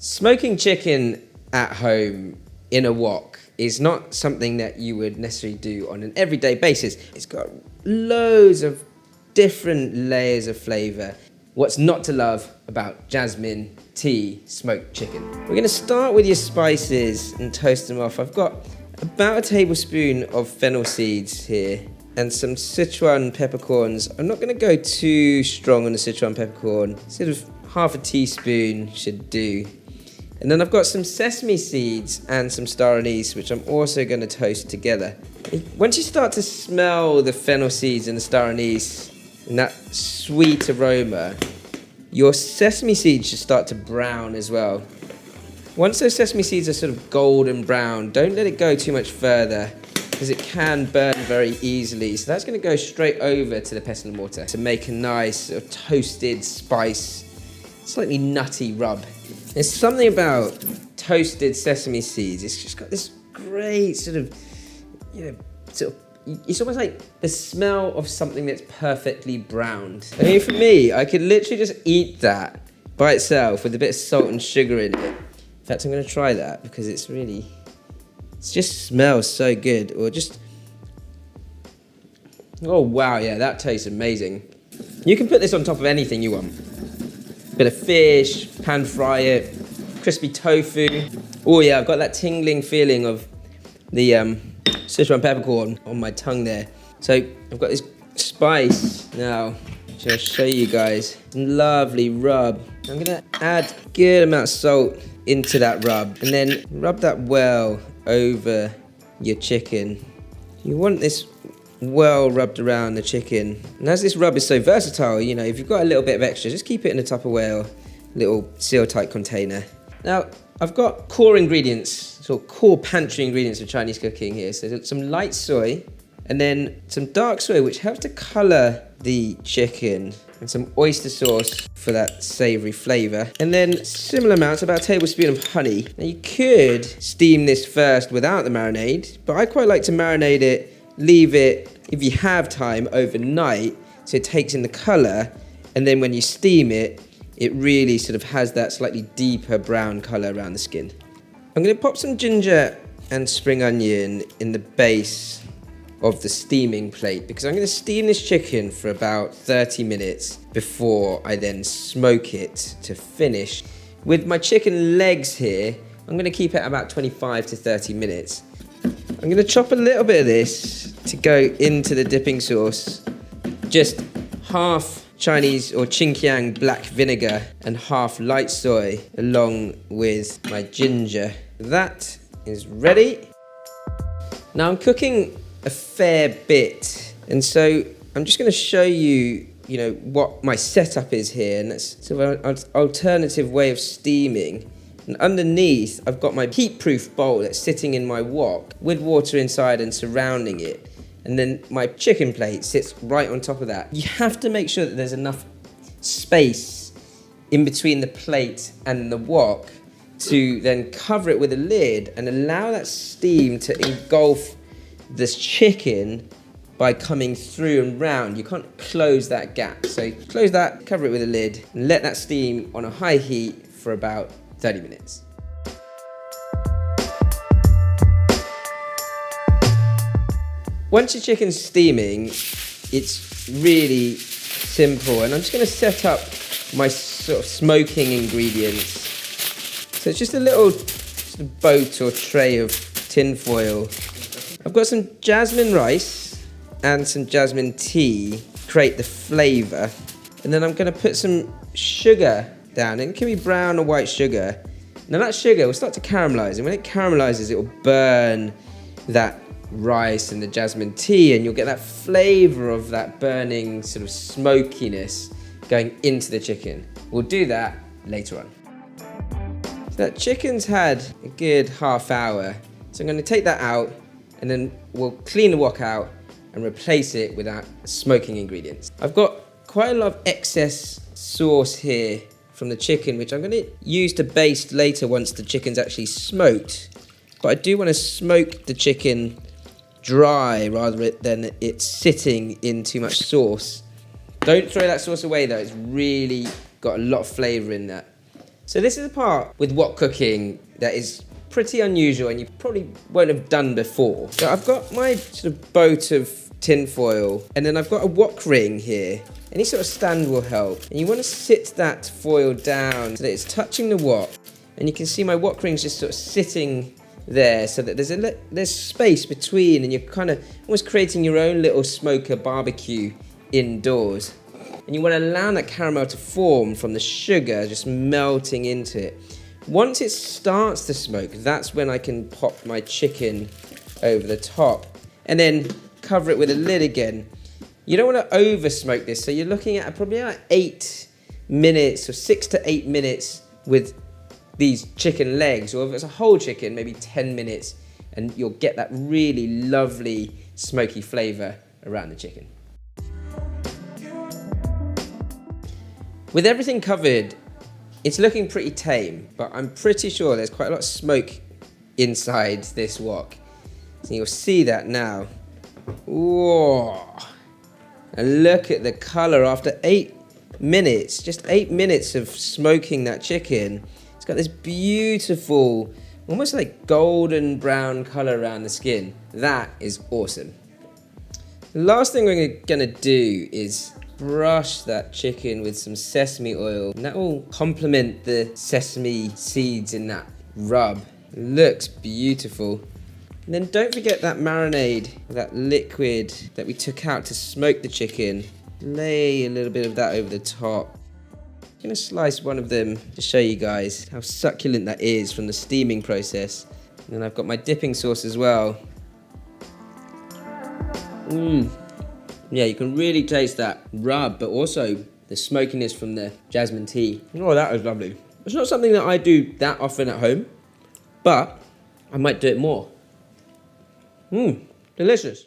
Smoking chicken at home in a wok is not something that you would necessarily do on an everyday basis. It's got loads of different layers of flavour. What's not to love about Jasmine tea smoked chicken? We're going to start with your spices and toast them off. I've got about a tablespoon of fennel seeds here and some Sichuan peppercorns. I'm not going to go too strong on the Sichuan peppercorn. Sort of half a teaspoon should do. And then I've got some sesame seeds and some star anise, which I'm also going to toast together. Once you start to smell the fennel seeds and the star anise and that sweet aroma, your sesame seeds should start to brown as well. Once those sesame seeds are sort of golden brown, don't let it go too much further because it can burn very easily. So that's going to go straight over to the pestle and mortar to make a nice sort of toasted spice, slightly nutty rub. There's something about toasted sesame seeds. It's just got this great sort of, it's almost like the smell of something that's perfectly browned. I mean, for me, I could literally just eat that by itself with a bit of salt and sugar in it. In fact, I'm going to try that because it just smells so good. Or just, oh wow, yeah, that tastes amazing. You can put this on top of anything you want. Bit of fish, pan fry it, crispy tofu. Oh yeah, I've got that tingling feeling of the Sichuan peppercorn on my tongue there. So I've got this spice now. I'm going to show you guys. Lovely rub. I'm going to add a good amount of salt into that rub and then rub that well over your chicken. You want this well rubbed around the chicken. And as this rub is so versatile, if you've got a little bit of extra, just keep it in a Tupperware little seal-tight container. Now, I've got core ingredients, sort of core pantry ingredients of Chinese cooking here. So some light soy and then some dark soy, which helps to color the chicken, and some oyster sauce for that savory flavor. And then similar amounts, about a tablespoon of honey. Now you could steam this first without the marinade, but I quite like to marinate it, leave it, if you have time, overnight, so it takes in the color, and then when you steam it, it really sort of has that slightly deeper brown color around the skin. I'm gonna pop some ginger and spring onion in the base of the steaming plate because I'm gonna steam this chicken for about 30 minutes before I then smoke it to finish. With my chicken legs here, I'm gonna keep it about 25 to 30 minutes. I'm gonna chop a little bit of this to go into the dipping sauce. Just half Chinese or Qingqiang black vinegar and half light soy along with my ginger. That is ready. Now I'm cooking a fair bit, and so I'm just going to show you, what my setup is here, and that's sort of an alternative way of steaming. And underneath, I've got my heat-proof bowl that's sitting in my wok with water inside and surrounding it. And then my chicken plate sits right on top of that. You have to make sure that there's enough space in between the plate and the wok to then cover it with a lid and allow that steam to engulf this chicken by coming through and round. You can't close that gap. So close that, cover it with a lid, and let that steam on a high heat for about 30 minutes. Once your chicken's steaming, it's really simple, and I'm just going to set up my sort of smoking ingredients. So it's just a little sort of boat or tray of tin foil. I've got some jasmine rice and some jasmine tea, create the flavour, and then I'm going to put some sugar down. It can be brown or white sugar. Now that sugar will start to caramelize, and when it caramelizes, it will burn that rice and the jasmine tea, and you'll get that flavor of that burning sort of smokiness going into the chicken. We'll do that later on. So that chicken's had a good half hour, so I'm going to take that out and then we'll clean the wok out and replace it with our smoking ingredients. I've got quite a lot of excess sauce here from the chicken, which I'm going to use to baste later once the chicken's actually smoked. But I do want to smoke the chicken dry rather than it sitting in too much sauce. Don't throw that sauce away though, it's really got a lot of flavour in that. So this is a part with wok cooking that is pretty unusual and you probably won't have done before. So I've got my sort of boat of tin foil, and then I've got a wok ring here. Any sort of stand will help. And you want to sit that foil down so that it's touching the wok. And you can see my wok ring's just sort of sitting there so that there's space between, and you're kind of almost creating your own little smoker barbecue indoors. And you want to allow that caramel to form from the sugar just melting into it. Once it starts to smoke, that's when I can pop my chicken over the top and then cover it with a lid again. You don't want to over smoke this, so you're looking at probably like 8 minutes or 6 to 8 minutes with these chicken legs, or if it's a whole chicken, maybe 10 minutes, and you'll get that really lovely smoky flavour around the chicken. With everything covered, it's looking pretty tame, but I'm pretty sure there's quite a lot of smoke inside this wok. So you'll see that now. Whoa! And look at the colour after 8 minutes, just 8 minutes of smoking that chicken. It's got this beautiful, almost like golden brown colour around the skin. That is awesome. The last thing we're gonna do is brush that chicken with some sesame oil, and that will complement the sesame seeds in that rub. It looks beautiful. And then don't forget that marinade, that liquid that we took out to smoke the chicken. Lay a little bit of that over the top. I'm gonna slice one of them to show you guys how succulent that is from the steaming process. And then I've got my dipping sauce as well. Yeah, you can really taste that rub, but also the smokiness from the jasmine tea. Oh, that is lovely. It's not something that I do that often at home, but I might do it more. Delicious.